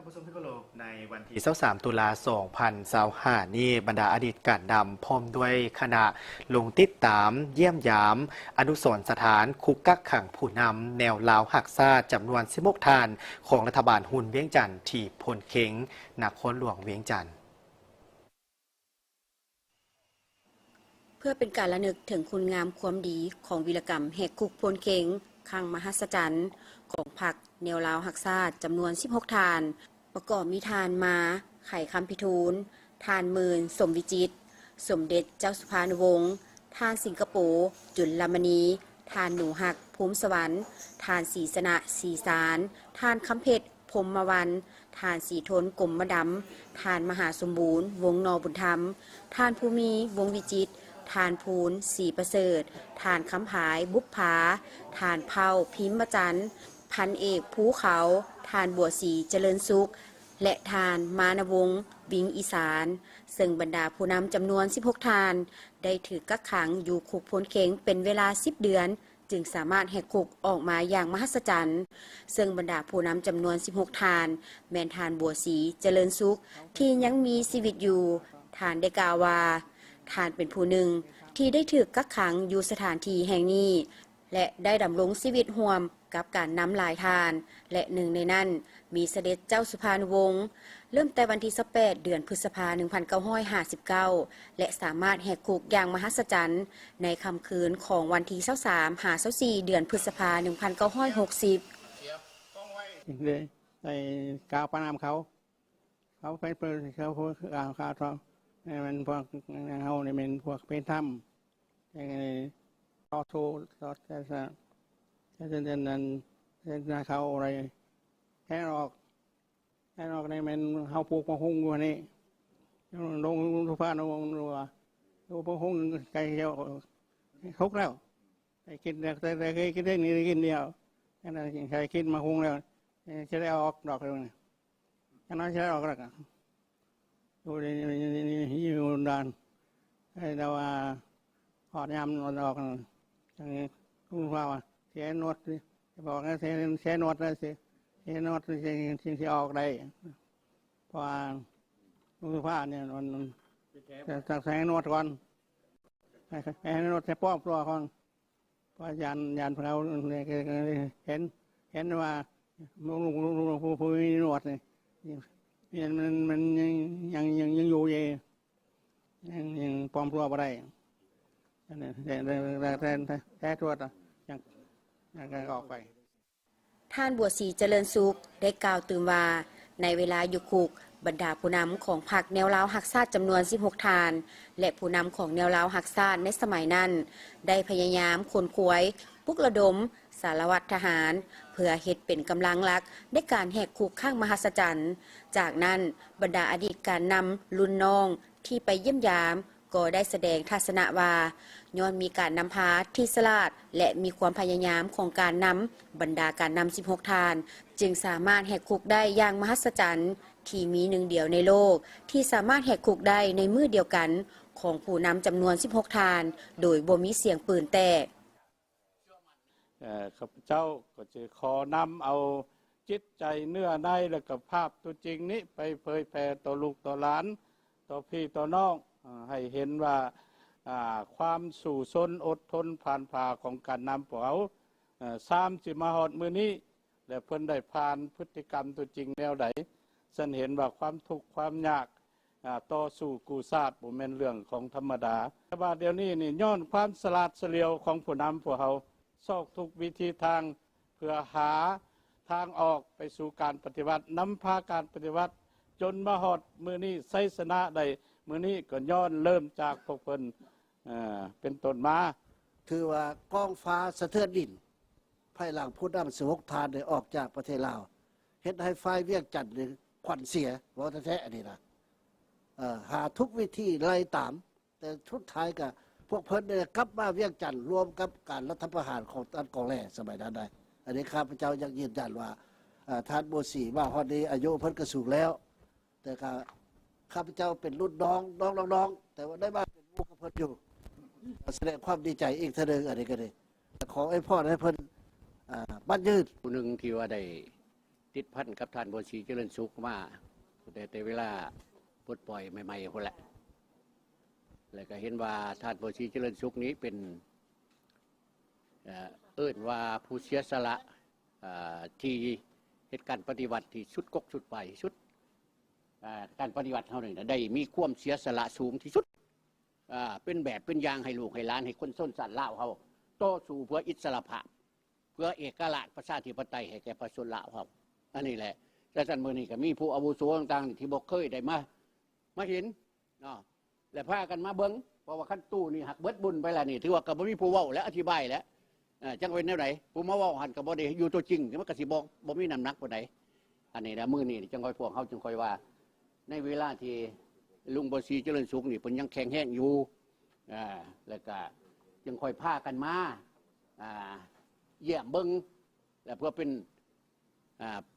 ผู้ชมที่เคารพในวันที่23ตุลา2025นี้บรรดาอดีตการนำพร้อมด้วยคณะลงติดตามเยี่ยมยามอนุสรณ์สถานคุกกักขังผู้นำแนวลาวหักซาจำนวน16 ทานของรัฐบาลหุ่นเวียงจันทร์ที่พลเข็งนครหลวงเวียงจันทร์เพื่อเป็นการระลึกถึงคุณงามความดีของวีรกรรมแหกคุกพลเข็งครั้งมหัศจรรย์ของพรรคแนวลาวหักซาจำนวน16 ทานประกอบมีทานมาไข่คำพิทูลทานหมื่นสมวิจิตรสมเด็จเจ้าสุภานุวงศ์ทานสิงคโปร์จุลมณีทานหนูหักภูมิสวรรค์ทานศรีสนะศรีสารทานคำเพชรพรหมวันทานสีทนกลมมะดำทานมหาสมบูรณ์วงนอบุญธรรมทานภูมิวงวิจิตรทานพูนสีประเสริฐทานคำผายบุพภาทานเผาพิมพ์จันทร์พันเอกภูเขาทานบัวสีเจริญสุขและทานมานวงศ์วิงอีสานซึ่งบรรดาผู้นำจำนวน16 ทานได้ถือกักขังอยู่คุกพลเข็งเป็นเวลา10 เดือนจึงสามารถแหกคุกออกมาอย่างมหัศจรรย์ซึ่งบรรดาผู้นำจำนวน16 ทานแมนทานบัวสีเจริญสุขที่ยังมีชีวิตอยู่ทานได้กล่าวว่าทานเป็นผู้หนึ่งที่ได้ถือกักขังอยู่สถานที่แห่งนี้และได้ดำรงชีวิตร่วมกับการนำลายทานและหนึ่งในนั้นมีเสด็จเจ้าสุภานุวงศ์เริ่มแต่วันที่18 เดือนพฤษภาคม 1959 และสามารถแหกคุกอย่างมหัศจรรย์ในค่ำคืนของวันที่23-24 เดือนพฤษภาคม 1960เลยในกาวปานามเขาเป็นเพื่อนเขาพวกเขาทองมันพวกเขาเนี่ยเป็นพวกเป็นถ้ำอย่างนี้ต่อสู้ต่อแต่นั้นเขาอะไรแค่ออกในมันเขาปลูกมะฮุ่งวันนี้ลงทุพานลงรัวดูมะฮุ่งไก่เดียวคุกแล้วไก่กินแต่เคยกินได้นี่กินเดียวแค่นั้นใครกินมะฮุ่งแล้วจะได้ออกดอกเลยแค่นั้นจะได้ออกแล้วดูนี่อยู่นานแต่ว่าหอดยำนอนออกอย่างนี้คุณว่าเสียนวดจะบอกนะเสียนวดนะเสียนวดสิ่งที่ออกได้เพราะว่าคุณว่าเนี่ยมันจะแสงนวดก่อนให้นวดให้ป้อมตัวก่อนเพราะยานเราเห็นว่าผู้มีนวดเนี่ยมันยังอยู่ยังป้อมตัวไปได้แต่ตัวยังออกไปท่านบัวศรีเจริญสุขได้กล่าวตื่นว่าในเวลาอยู่คุกบรรดาผู้นำของพรรคแนวลาวหักซาจำนวน16 ทานและผู้นำของแนวลาวหักซาในสมัยนั้นได้พยายามขนขวยปลุกระดมสารวัตรทหารเพื่อเฮ็ดเป็นกำลังหลักในการแหกคุกข้างมหัศจรรย์จากนั้นบรรดาอดีตการนำรุ่นน้องที่ไปเยี่ยมยามก็ได้แสดงทัศนะว่าย้อนมีการนำพาที่ฉลาดและมีความพยายามของการนำบรรดาการนำ16 ทานจึงสามารถแหกคุกได้อย่างมหัศจรรย์ที่มีหนึ่งเดียวในโลกที่สามารถแหกคุกได้ในมือเดียวกันของผู้นำจำนวน16 ทานโดยบ่มีเสียงปืนแตกข้าพเจ้าก็จะขอนำเอาจิตใจเนื้อในและกับภาพตัวจริงนี้ไปเผยแผ่ต่อลูกต่อหลานต่อพี่ต่อน้องให้เห็นว่าความสู่ซนอดทนผ่านผ่าของการนำพวกเขาสิมาฮอดมือนี้และเพิ่นได้ผ่านพฤติกรรมตัวจริงแนวใดฉันเห็นว่าความทุกข์ความยากต่อสู้กู้ชาติบ่แม่นเรื่องของธรรมดาแต่ว่าเดี๋ยวนี้นี่ย้อนความสลาดเฉลียวของผู้นำพวกเขาซอกทุกวิธีทางเพื่อหาทางออกไปสู่การปฏิวัตินำพาการปฏิวัติจนมาฮอดมือนี้ไสชนะได้มือนี้ก็ย้อนเริ่มจากพวกเพิ่นเป็นต้นมาถือว่ากองฟ้าสะเทือนดินภายหลังผู้นำ16 ทานได้ออกจากประเทศลาวเฮ็ดให้ฝ่ายเวียงจันทน์ขวัญเสียว่าแท้ๆอันนี้นะหาทุกวิธีไล่ตามแต่ทุดท้ายก็พวกเพิ่นได้กลับมาเวียงจันทน์รวมกับการรัฐประหารของท่านกองแหล่สมัยนั้นได้อันนี้ข้าพเจ้ายังยืนยันว่าท่านบัวศรีว่าฮอดนี้อายุเพิ่นก็สูงแล้วแต่ข้าพเจ้าเป็นรุ่นน้องแต่ว่าได้มาเป็นหมู่กับเพิ่นอยู่แสดงความดีใจอีกเท่านึงอันนี้ก็ได้ขอให้พ่อให้เพิ่นบ้านยืดผู้หนึ่งที่ว่าได้ ติดพันกับท่านบัวศรีเจริญสุขมาแต่เวลาปลดปล่อยใหม่ๆคนละแล้วก็เห็นว่าท่านบัวศรีเจริญสุขนี้เป็นเอิ้นว่าผู้เสียสละที่เหตุการณ์ปฏิวัติที่สุดกกสุดไปสุดการปฏิวัติเท่านั้นได้มีความเสียสละสูงที่สุดเป็นแบบเป็นอย่างให้ลูกให้หลานให้คนส้นสัตว์เล่าเขาต่อสู้เพื่ออิสรภาพเพื่อเอกราชประชาธิปไตยให้แก่ประชาชนลาวเขาอันนี้แหละและท่านมือนี้ก็มีผู้อาวุโสต่างๆที่บอกเคยได้มาเห็นและพากันมาเบิ้งเพราะว่าขั้นตู้นี่หักเบิดบุญไปแล้วนี่ถือว่ากับมีผู้เว้าและอธิบายแล้วจังเป็นแนวไหนผู้มาเว้าหันกับบ่ได้อยู่ตัวจริงมันก็สิบ่มีน้ำหนักปานใดอันนี้นะมือนี่จังค่อยพวกเขาจังค่อยว่าในเวลาที่ลุงบัวศรีเจริญสุขนี่เพิ่นยังแข็งแรงอยู่แล้วก็จึงค่อยพากันมาเยี่ยมเบิ้งและเพื่อเป็น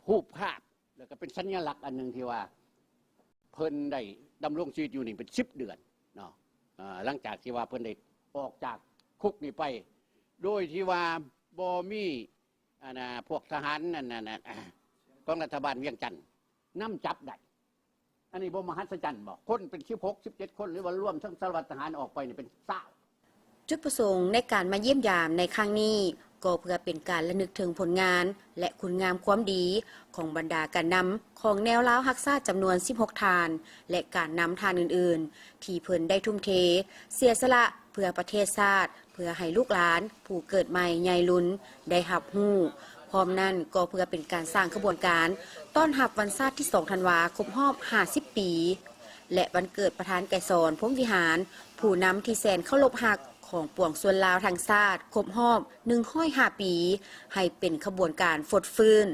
ผู้ภาพแล้วก็เป็นสัญลักษณ์อันหนึ่งที่ว่าเพิ่นได้ดำรงชีวิตอยู่นี่เป็น10 เดือนเนาะหลังจากที่ว่าเพิ่นได้ออกจากคุกนี่ไปโดยที่ว่าบ่มีพวกทหารนั่นของรัฐบาลเวียงจันทน์นำจับได้อันนี้บ่มหัศจรรย์บอกคนเป็น16-17 คนหรือว่าร่วมทั้งสารวัตรทหารออกไปนี่เป็น20จุดประสงค์ในการมาเยี่ยมยามในครั้งนี้ก็เพื่อเป็นการระลึกถึงผลงานและคุณงามความดีของบรรดาการนำของแนวล้าวฮักซ่าจำนวน16 ทานและการนำทานอื่นๆที่เพิ่นได้ทุ่มเทเสียสละเพื่อประเทศชาติเพื่อให้ลูกหลานผู้เกิดใหม่ใหญ่ลุ้นได้รับรู้พร้อมนั้นก็เพื่อเป็นการสร้างขบวนการต้อนรับวันชาติที่2 ธันวาคมรอบ50 ปีและวันเกิดประธานไกรสอนพรหมวิหารผู้นำที่แสนเคารพฮักของปวงส่วนลาวทางชาติครบรอบ105 ปีให้เป็นขบวนการฟดฟื้น